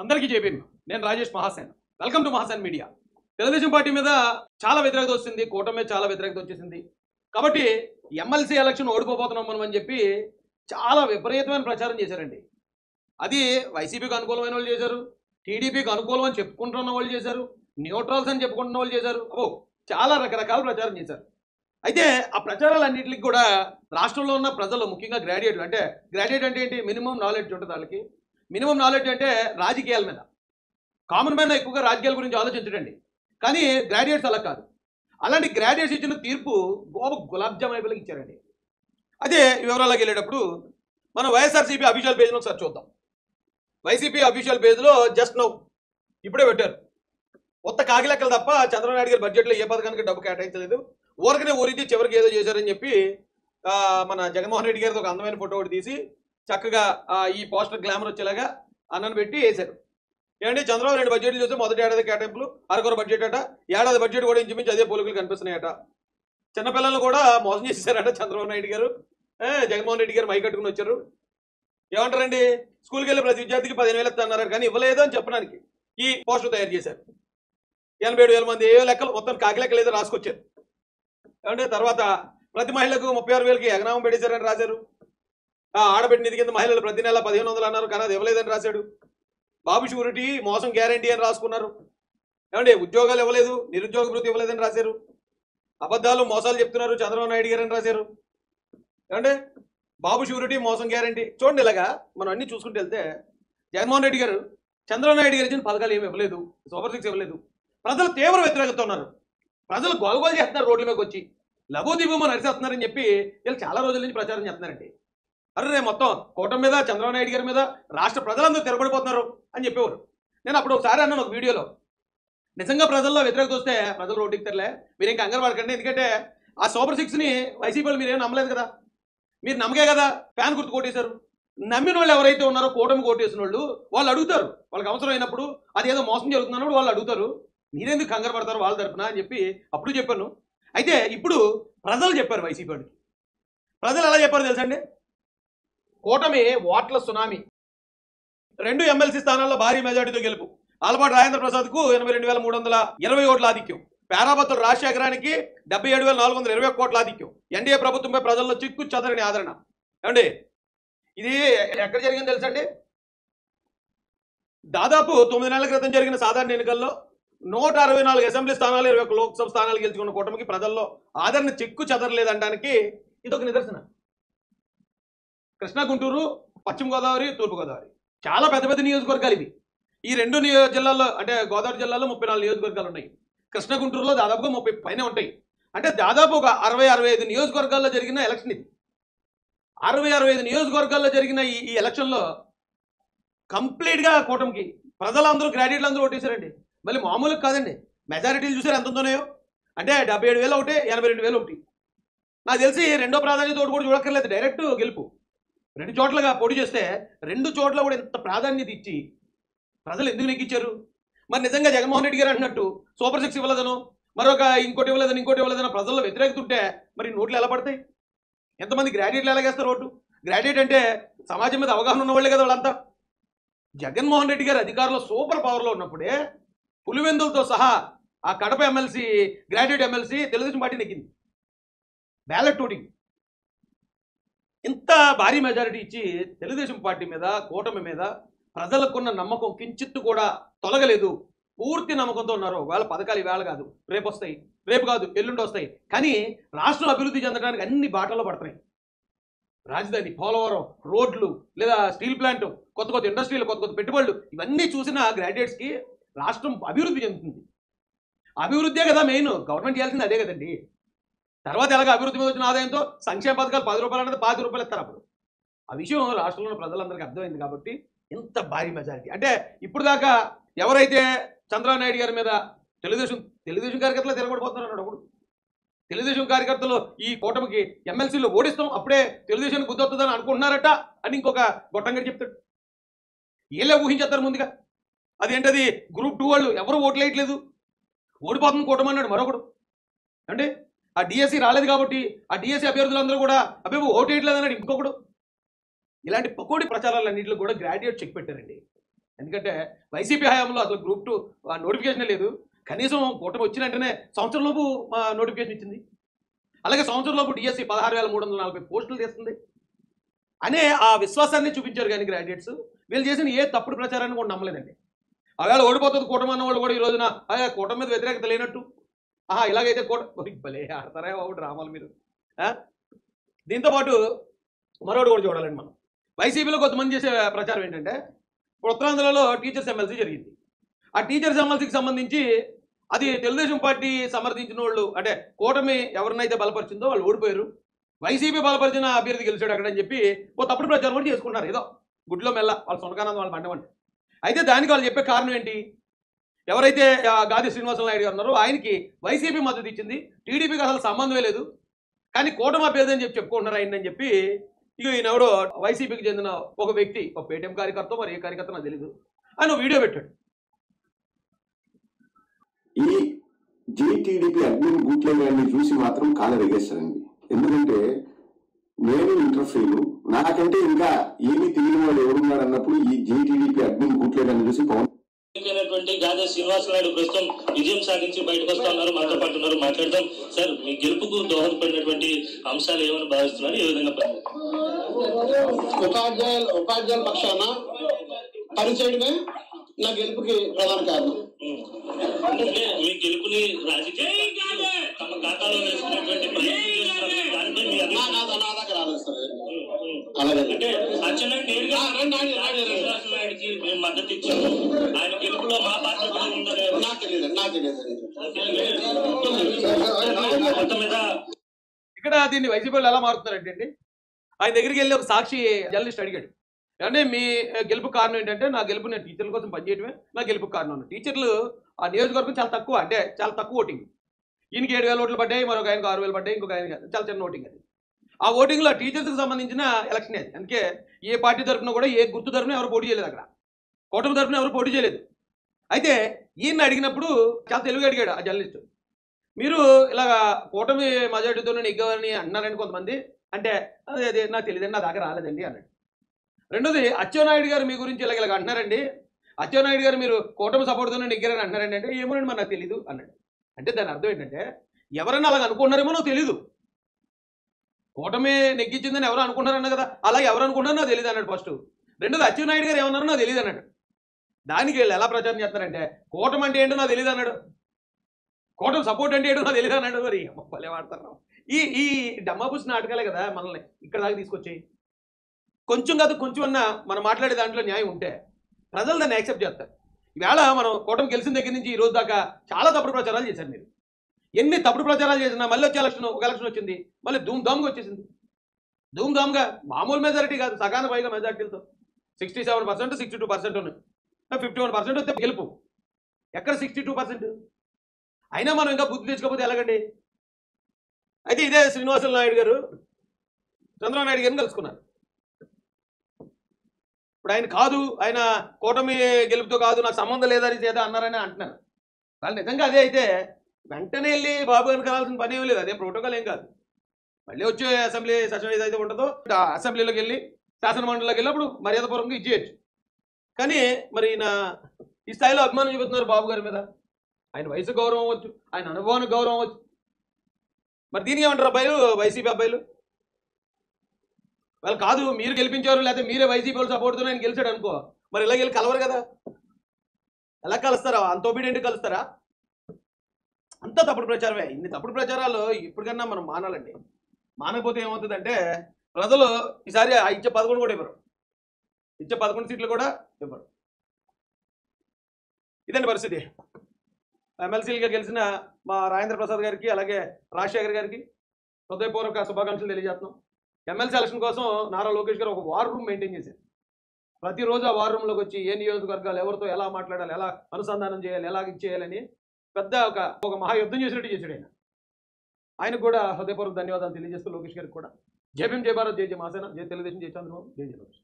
అందరికీ చెప్పాను. నేను Rajesh Mahasen. Welcome to Mahasen media. Telugu Desam party మీద చాలా వ్యతిరేకత వస్తుంది, కూటమి మీద చాలా వ్యతిరేకత వచ్చేసింది. కాబట్టి ఎమ్మెల్సీ ఎలక్షన్ ఓడిపోతున్నాం మనం అని చెప్పి చాలా విపరీతమైన ప్రచారం చేశారండి. అది వైసీపీకి అనుకూలమైన వాళ్ళు చేశారు, టీడీపీకి అనుకూలం అని చెప్పుకుంటున్న వాళ్ళు చేశారు, న్యూట్రల్స్ అని చెప్పుకుంటున్న వాళ్ళు చేశారు. చాలా రకరకాల ప్రచారం చేశారు. అయితే ఆ ప్రచారాలన్నింటికి కూడా రాష్ట్రంలో ఉన్న ప్రజలు, ముఖ్యంగా గ్రాడ్యుయేట్లు, అంటే గ్రాడ్యుయేట్ అంటే ఏంటి, మినిమం నాలెడ్జ్ ఉంటుంది వాళ్ళకి. మినిమం నాలెడ్జ్ అంటే రాజకీయాల మీద, కామన్ మ్యాన్ ఎక్కువగా రాజకీయాల గురించి ఆలోచించడండి. కానీ గ్రాడ్యుయేట్స్ అలా కాదు. అలాంటి గ్రాడ్యుయేట్స్ ఇచ్చిన తీర్పు గులాబ్ జామ్ అయిపోయి ఇచ్చారండి. అదే వివరాలకు వెళ్ళేటప్పుడు మనం వైఎస్ఆర్సీపీ అఫీషియల్ పేజ్లో ఒకసారి చూద్దాం. వైసీపీ అఫీషియల్ పేజ్లో జస్ట్ నౌ ఇప్పుడే పెట్టారు, కొత్త కాకిలెక్కలు తప్ప చంద్రబాబు నాయుడు గారి బడ్జెట్లో ఏ పథకానికి డబ్బు కేటాయించలేదు, ఊరికనే ఊరించి చివరికి ఏదో చేశారని చెప్పి మన జగన్మోహన్ రెడ్డి గారితో ఒక అందమైన ఫోటో ఒకటి తీసి చక్కగా ఈ పోస్టర్ గ్లామర్ వచ్చేలాగా అన్నను పెట్టి వేశారు. ఏమంటే చంద్రబాబు నాయుడు బడ్జెట్లు చూస్తే మొదటి ఏడాది కేటాయింపులు అరకొర బడ్జెట్ అట, ఏడాది బడ్జెట్ కూడా ఇంచుమించి అదే పోలికలు కనిపిస్తున్నాయట. చిన్నపిల్లలు కూడా మోసం చేసేసారట చంద్రబాబు నాయుడు గారు. జగన్మోహన్ రెడ్డి గారు మైకట్టుకుని వచ్చారు. ఏమంటారండి, స్కూల్కి వెళ్ళి ప్రతి విద్యార్థికి 15,000 ఇస్తున్నారు, కానీ ఇవ్వలేదు అని చెప్పడానికి ఈ పోస్టర్ తయారు చేశారు. 87,000 మంది ఏ లెక్కలు మొత్తం కాకి లెక్కలు ఏదో రాసుకొచ్చారు. ఏమంటే తర్వాత ప్రతి మహిళకు 36,000కి ఎగనామం పెట్టేశారని రాశారు. ఆడబిడ్డ నిధి కింద మహిళలు ప్రతి నెల 1,500 అన్నారు, కానీ అది ఇవ్వలేదని రాశాడు. బాబు షూరిటీ మోసం గ్యారంటీ అని రాసుకున్నారు. ఏమంటే ఉద్యోగాలు ఇవ్వలేదు, నిరుద్యోగ భృతి ఇవ్వలేదని రాశారు. అబద్ధాలు మోసాలు చెప్తున్నారు చంద్రబాబు నాయుడు గారు అని రాశారు. ఏమంటే బాబు షూరిటీ మోసం గ్యారంటీ. చూడండి, ఇలాగా మనం అన్ని చూసుకుంటూ వెళ్తే జగన్మోహన్ రెడ్డి గారు చంద్రబాబు నాయుడు గారు ఇచ్చిన పథకాలు ఏమి ఇవ్వలేదు, సూపర్ సిక్స్ ఇవ్వలేదు. ప్రజలు తీవ్ర వ్యతిరేకత ఉన్నారు. ప్రజలు గొలగోలు చేస్తున్నారు, రోడ్ల మీదకి వచ్చి లఘుదీపం నరిసేస్తున్నారని చెప్పి వీళ్ళు చాలా రోజుల నుంచి ప్రచారం చేస్తున్నారండి. అరే మొత్తం కూటమి మీద, చంద్రబాబు నాయుడు గారి మీద రాష్ట్ర ప్రజలందరూ తిరగబడిపోతున్నారు అని చెప్పేవారు. నేను అప్పుడు ఒకసారి అన్నాను ఒక వీడియోలో, నిజంగా ప్రజల్లో వ్యతిరేకత వస్తే ప్రజలు రోడ్డుకి తెరలే, మీరు ఇంకా కంగారు పడకండి. ఎందుకంటే ఆ సూపర్ సిక్స్ని వైసీపీ వాళ్ళు మీరేం నమ్మలేదు కదా, మీరు నమ్మకే కదా ఫ్యాన్ గుర్తు కొట్టేశారు. నమ్మిన వాళ్ళు ఎవరైతే ఉన్నారో కూటమి కొట్టేసిన వాళ్ళు అడుగుతారు, వాళ్ళకి అవసరం అయినప్పుడు అది ఏదో మోసం జరుగుతున్నప్పుడు వాళ్ళు అడుగుతారు, మీరెందుకు కంగారు పడతారు వాళ్ళ తరపున అని చెప్పి అప్పుడు చెప్పాను. అయితే ఇప్పుడు ప్రజలు చెప్పారు, వైసీపీ వాడికి ప్రజలు ఎలా చెప్పారు తెలుసండి. కూటమి ఓట్ల సునామీ, 2 ఎమ్మెల్సీ స్థానాల్లో భారీ మెజార్టీతో గెలుపు, ఆలపాటి రాజేంద్ర ప్రసాద్కు 82,320 ఓట్ల ఆధిక్యం, పేరాబత్తుల రాజశేఖరానికి 77,421 కోట్ల ఆధిక్యం, ఎన్డీఏ ప్రభుత్వంపై ప్రజల్లో చిక్కు చెదరని ఆదరణ. ఏమండి ఇది ఎక్కడ జరిగింది తెలుసండి, దాదాపు 9 నెలల క్రితం జరిగిన సాధారణ ఎన్నికల్లో 164 అసెంబ్లీ స్థానాలు, 21 లోక్సభ స్థానాలు గెలుచుకున్న కూటమికి ప్రజల్లో ఆదరణ చిక్కు చెదరలేదనడానికి ఇదొక నిదర్శనం. కృష్ణా, గుంటూరు, పశ్చిమ గోదావరి, తూర్పు గోదావరి చాలా పెద్ద పెద్ద నియోజకవర్గాలు ఇవి. ఈ 2 జిల్లాల్లో, అంటే గోదావరి జిల్లాలో 34 నియోజకవర్గాలు ఉన్నాయి, కృష్ణా గుంటూరులో దాదాపుగా 30 పైన ఉంటాయి. అంటే దాదాపు ఒక 60-65 నియోజకవర్గాల్లో జరిగిన ఎలక్షన్ ఇది. 60-65 నియోజకవర్గాల్లో జరిగిన ఈ ఎలక్షన్లో కంప్లీట్గా కూటమికి ప్రజలందరూ, గ్రాడ్యుయేట్లు అందరూ ఓటేశారండి. మళ్ళీ మామూలుగా కాదండి, మెజారిటీలు చూసారు ఎంత ఉంటున్నాయో. అంటే 77,000 ఒకటి, 82,000 ఒకటి. నాకు తెలిసి రెండో ప్రాధాన్యత ఒకటి కూడా చూడక్కర్లేదు, డైరెక్ట్ గెలుపు. 2 చోట్లగా పోటీ చేస్తే 2 చోట్ల కూడా ఇంత ప్రాధాన్యత ఇచ్చి ప్రజలు ఎందుకు నెగ్గించారు? మరి నిజంగా జగన్మోహన్ రెడ్డి గారు అన్నట్టు సూపర్ సిక్స్ ఇవ్వలేదనో, మరొక ఇంకోటి ఇవ్వలేదనో ప్రజల్లో వ్యతిరేకత ఉంటే మరి నోట్లు ఎలా పడతాయి? ఎంతమంది గ్రాడ్యుయేట్లు ఎలాగేస్తారు ఓటు? గ్రాడ్యుయేట్ అంటే సమాజం మీద అవగాహన ఉన్న వాళ్ళే కదా వాళ్ళంతా. జగన్మోహన్ రెడ్డి గారు అధికారంలో సూపర్ పవర్లో ఉన్నప్పుడే పులివెందులతో సహా ఆ Kadapa MLC, graduate MLC Telugu Desam party నెగ్గింది బ్యాలెట్ ఓటింగ్. ఇంత భారీ మెజారిటీ ఇచ్చి తెలుగుదేశం పార్టీ మీద, కూటమి మీద ప్రజలకున్న నమ్మకం కించిత్తు కూడా తొలగలేదు. పూర్తి నమ్మకంతో ఉన్నారు. వాళ్ళ పథకాలు ఈవేళ కాదు రేపు వస్తాయి, రేపు కాదు ఎల్లుండి వస్తాయి, కానీ రాష్ట్రం అభివృద్ధి చెందడానికి అన్ని బాటల్లో పడుతున్నాయి. రాజధాని, పోలవరం, రోడ్లు, లేదా స్టీల్ ప్లాంట్, కొత్త కొత్త ఇండస్ట్రీలు, కొత్త కొత్త పెట్టుబడులు, ఇవన్నీ చూసిన గ్రాడ్యుయేట్స్కి రాష్ట్రం అభివృద్ధి చెందుతుంది. అభివృద్ధే కదా మెయిన్, గవర్నమెంట్ చేయాల్సింది అదే కదండి. తర్వాత ఎలాగ అభివృద్ధి మీద వచ్చిన ఆదాయంతో సంక్షేమ పథకాలు 10 రూపాయలు అనేది 5 రూపాయలు ఇస్తారు. అప్పుడు ఆ విషయం రాష్ట్రంలో ప్రజలందరికీ అర్థమైంది కాబట్టి ఇంత భారీ మెజారిటీ. అంటే ఇప్పుడు దాకా ఎవరైతే చంద్రబాబు నాయుడు గారి మీద తెలుగుదేశం కార్యకర్తలు తిరగబడిపోతున్నారు, అప్పుడు తెలుగుదేశం కార్యకర్తలు ఈ కూటమికి ఎమ్మెల్సీలో ఓడిస్తాం, అప్పుడే తెలుగుదేశానికి బుద్ధి వస్తుందని అనుకుంటున్నారట అని ఇంకొక గొట్టంగా చెప్తాడు. వీళ్ళే ఊహించేస్తారు ముందుగా. అదేంటది, గ్రూప్ 2 వాళ్ళు ఎవరు ఓట్లు వేయట్లేదు, ఓడిపోతుంది కూటమి అన్నాడు మరొకడు. అంటే ఆ డిఎస్సి రాలేదు కాబట్టి ఆ డిఎస్సి అభ్యర్థులందరూ కూడా అబ్బే ఓటు వేయట్లేదు అన్నాడు ఇంకొకడు. ఇలాంటి పకోడి ప్రచారాలన్నింటిలో కూడా గ్రాడ్యుయేట్ చెక్ పెట్టారండి. ఎందుకంటే వైసీపీ హయాంలో అసలు గ్రూప్ 2 నోటిఫికేషన్ లేదు. కనీసం కూటమి వచ్చిన వెంటనే సంవత్సరంలోపు నోటిఫికేషన్ ఇచ్చింది. అలాగే సంవత్సరంలోపు డిఎస్సి 16,340 పోస్టులు తీస్తుంది అనే ఆ విశ్వాసాన్ని చూపించారు. కానీ గ్రాడ్యుయేట్స్ వీళ్ళు చేసిన ఏ తప్పుడు ప్రచారాన్ని కూడా నమ్మలేదండి. ఆవేళ ఓడిపోతుంది కూటమి అన్న వాళ్ళు కూడా ఈ రోజున కూటమి మీద వ్యతిరేకత లేనట్టు ఇలాగైతే భలే ఆడతారా బాబు డ్రామాలు మీరు. దీంతోపాటు మరొకటి కూడా చూడాలండి మనం. వైసీపీలో కొంతమంది చేసే ప్రచారం ఏంటంటే ఇప్పుడు ఉత్తరాంధ్రలో టీచర్స్ ఎమ్మెల్సీ జరిగింది. ఆ టీచర్స్ ఎమ్మెల్సీకి సంబంధించి అది తెలుగుదేశం పార్టీ సమర్థించిన వాళ్ళు అంటే కూటమి ఎవరినైతే బలపరిచిందో వాళ్ళు ఓడిపోయారు, వైసీపీ బలపరిచిన అభ్యర్థి గెలిచాడు అక్కడని చెప్పి ఓ తప్పుడు ప్రచారం కూడా చేసుకుంటున్నారు. ఏదో గుడ్లో మెల్ల వాళ్ళ సొనకానందం వాళ్ళు పండవండి. అయితే దానికి వాళ్ళు చెప్పే కారణం ఏంటి? ఎవరైతే గాది శ్రీనివాసరావు గారు ఉన్నారో ఆయనకి వైసీపీ మద్దతు ఇచ్చింది, టీడీపీకి అసలు సంబంధమే లేదు, కానీ కూటమి అభ్యర్థి అని చెప్పుకుంటున్నారు ఆయనని చెప్పి ఇక ఈయన ఎవడో వైసీపీకి చెందిన ఒక వ్యక్తి, ఒక పేటీఎం కార్యకర్త మరి ఏ కార్యకర్త నాకు తెలీదు, ఆయన వీడియో పెట్టాడు. ఈ జేటీడీపీ అడ్మిన్ గుట్లేని చూసి మాత్రం కాల రెగేస్తారండి. ఎందుకంటే నేను ఇంటర్ఫీలు నాకంటే ఇంకా ఏమీ తెలియని వాళ్ళు ఎవరున్నారు అన్నప్పుడు ఈ జేటీడీపీ అడ్మిన్ గుట్లేదని చూసి పవన్ గాదే శ్రీనివాసరావు ప్రస్తుతం విజయం సాధించి బయటకు వస్తా ఉన్నారు. మనతో పాటు ఉన్నారు, మాట్లాడదాం. సార్, మీ గెలుపుకు దోహదపడినటువంటి అంశాలు ఏమని భావిస్తున్నారు? ఏ విధంగా ఉపాధ్యాయుల పక్షాన పనిచేయడమే నా గెలుపుకి ప్రధాన కారణం. అంటే మీ గెలుపుని రాజకీయ తమ ఖాతాలో వేసుకునేటువంటి ప్రయత్నం చేస్తున్నారు. దానిపై మీ నా దగ్గర రాలేదు సార్. అలాగే అంటే అచ్చెన్నాయుడు నేరుగా శ్రీనివాసరావుకి మేము మద్దతు ఇచ్చాము, ఆయన గెలుపులో మా పాత్ర ఉందని నాకు తెలియదు. మొత్తం మీద ఇక్కడ దీన్ని వైసీపీ వాళ్ళు ఎలా మారుతున్నారంటే అండి, ఆయన దగ్గరికి వెళ్ళి ఒక సాక్షి జర్నలిస్ట్ అడిగాడు, అంటే మీ గెలుపు కారణం ఏంటంటే నా గెలుపు నేను టీచర్ల కోసం పనిచేయడమే నా గెలుపు కారణం అన్న. టీచర్లు ఆ నియోజకవర్గం చాలా తక్కువ, అంటే చాలా తక్కువ ఓటింగ్. ఈయనకి 7,000 ఓట్లు పడ్డాయి, మరొక ఆయనకు 6,000 పడ్డాయి, ఇంకొక ఆయన చాలా చిన్న ఓటింగ్ అది. ఆ ఓటింగ్లో టీచర్స్కి సంబంధించిన ఎలక్షన్ అది. అందుకే ఏ పార్టీ తరఫున కూడా ఏ గుర్తు తరఫున ఎవరు పోటీ చేయలేదు, అక్కడ కూటమి తరఫున ఎవరు పోటీ చేయలేదు. అయితే ఈయన్ని అడిగినప్పుడు చాలా తెలుగు అడిగాడు ఆ జర్నలిస్ట్, మీరు ఇలాగ కూటమి మెజారిటీతో నెగ్గాలని అన్నారని కొంతమంది, అంటే అదే నాకు తెలియదండి, నా దాకా రాలేదండి అన్నాడు. రెండోది, అచ్చెన్నాయుడు గారు మీ గురించి ఇలాగ అంటున్నారండి, అచ్చెన్నాయుడు గారు మీరు కూటమి సపోర్ట్తోనే నెగ్గారని అంటున్నారండి. అంటే ఏమోనండి మరి నాకు తెలీదు అన్నాడు. అంటే దాని అర్థం ఏంటంటే ఎవరైనా అలాగ అనుకుంటున్నారేమో నాకు తెలీదు, కూటమి నెగ్గించిందని ఎవరు అనుకుంటారన్న కదా, అలా ఎవరు అనుకుంటారో నాకు తెలియదు అన్నాడు ఫస్ట్. రెండోది, అచ్చెన్నాయుడు గారు ఏమన్నారో నాకు తెలియదు అన్నాడు. దానికి వీళ్ళు ఎలా ప్రచారం చేస్తారంటే కూటమి అంటే ఏంటో నాకు తెలియదు అన్నాడు, కూటమి సపోర్ట్ అంటే ఏంటో నాకు తెలియదు అన్నాడు. మరి భలే వాడతారు ఈ డమ్మాబుస్ నాటకాలే కదా మనల్ని ఇక్కడ దాకా తీసుకొచ్చాయి. కొంచెం కాదు కొంచెం అన్నా మనం మాట్లాడే దాంట్లో న్యాయం ఉంటే ప్రజలు దాన్ని యాక్సెప్ట్ చేస్తారు. ఈవేళ మనం కూటమి గెలిచిన దగ్గర నుంచి ఈ రోజు దాకా చాలా తప్పుడు ప్రచారాలు చేశారు. మీరు ఎన్ని తప్పుడు ప్రచారాలు చేసినా మళ్ళీ వచ్చే ఒక ఎలక్షన్ వచ్చింది, మళ్ళీ ధూమ్ధామ్గా వచ్చేసింది. ధూమ్ధామ్గా మామూలు మెజారిటీ కాదు, సగాన పైగా మెజారిటీలతో 67%, 62% ఉన్నాయి. 51% వస్తే గెలుపు. ఎక్కడ 62%? అయినా మనం ఇంకా బుద్ధి తెచ్చుకోకపోతే ఎలాగండి? అయితే ఇదే శ్రీనివాసరావు నాయుడు గారు చంద్రబాబు నాయుడు గారిని కలుసుకున్నారు. ఇప్పుడు ఆయన కాదు, ఆయన కూటమి గెలుపుతో కాదు, నాకు సంబంధం లేదని చేదా అన్నారని అంటున్నారు. వాళ్ళు నిజంగా అదే అయితే వెంటనే వెళ్ళి బాబు గారిని కలాల్సిన పని ఏం లేదు, అదేం ప్రోటోకాల్ ఏం కాదు. మళ్ళీ వచ్చే అసెంబ్లీ సెషన్ ఏదైతే ఉంటుందో అసెంబ్లీలోకి వెళ్ళి శాసనమండలిలోకి వెళ్ళినప్పుడు మర్యాదపూర్వకంగా ఇచ్చేయచ్చు. కానీ మరి ఈయన ఈ స్థాయిలో అభిమానం చూపుతున్నారు బాబు గారి మీద. ఆయన వయసు గౌరవం అవ్వచ్చు, ఆయన అనుభవానికి గౌరవం అవ్వచ్చు. మరి దీనికి ఏమంటారు అబ్బాయిలు, వైసీపీ అబ్బాయిలు? వాళ్ళు కాదు మీరు గెలిపించారు, లేకపోతే మీరే వైసీపీ వాళ్ళు సపోర్ట్తో ఆయన గెలిచాడు అనుకో, మరి ఇలా వెళ్ళి కలవరు కదా. ఎలా కలుస్తారా? అంత ఒబీడియంట్ కలుస్తారా? అంతా తప్పుడు ప్రచారమే. ఇన్ని తప్పుడు ప్రచారాలు ఇప్పటికన్నా మనం మానాలండి. మానకపోతే ఏమవుతుందంటే ప్రజలు ఈసారి ఇచ్చే 11 కూడా ఇవ్వరు, ఇచ్చే 11 సీట్లు కూడా ఇవ్వరు. ఇదండి పరిస్థితి. ఎమ్మెల్సీలుగా గెలిచిన మా రాజేంద్ర ప్రసాద్ గారికి అలాగే రాజశేఖర్ గారికి హృదయపూర్వక శుభాకాంక్షలు తెలియజేస్తున్నాం. ఎమ్మెల్సీ ఎలక్షన్ కోసం నారా లోకేష్ గారు ఒక వార్ రూమ్ మెయింటైన్ చేశారు. ప్రతిరోజు ఆ వార్ రూమ్లోకి వచ్చి ఏ నియోజకవర్గాలు ఎవరితో ఎలా మాట్లాడాలి, ఎలా అనుసంధానం చేయాలి, ఎలా ఇచ్చేయాలని పెద్ద ఒక మహాయుద్ధం చేసినట్టు చేశాడు ఆయన. ఆయనకు కూడా హృదయపూర్వక ధన్యవాదాలు తెలియజేస్తూ లోకేష్ గారికి కూడా జై భీమ్, జై భారత్, జై జై మాసేన, జై తెలుగుదేశం, జై చంద్రబాబు, జై జై లోకేష్.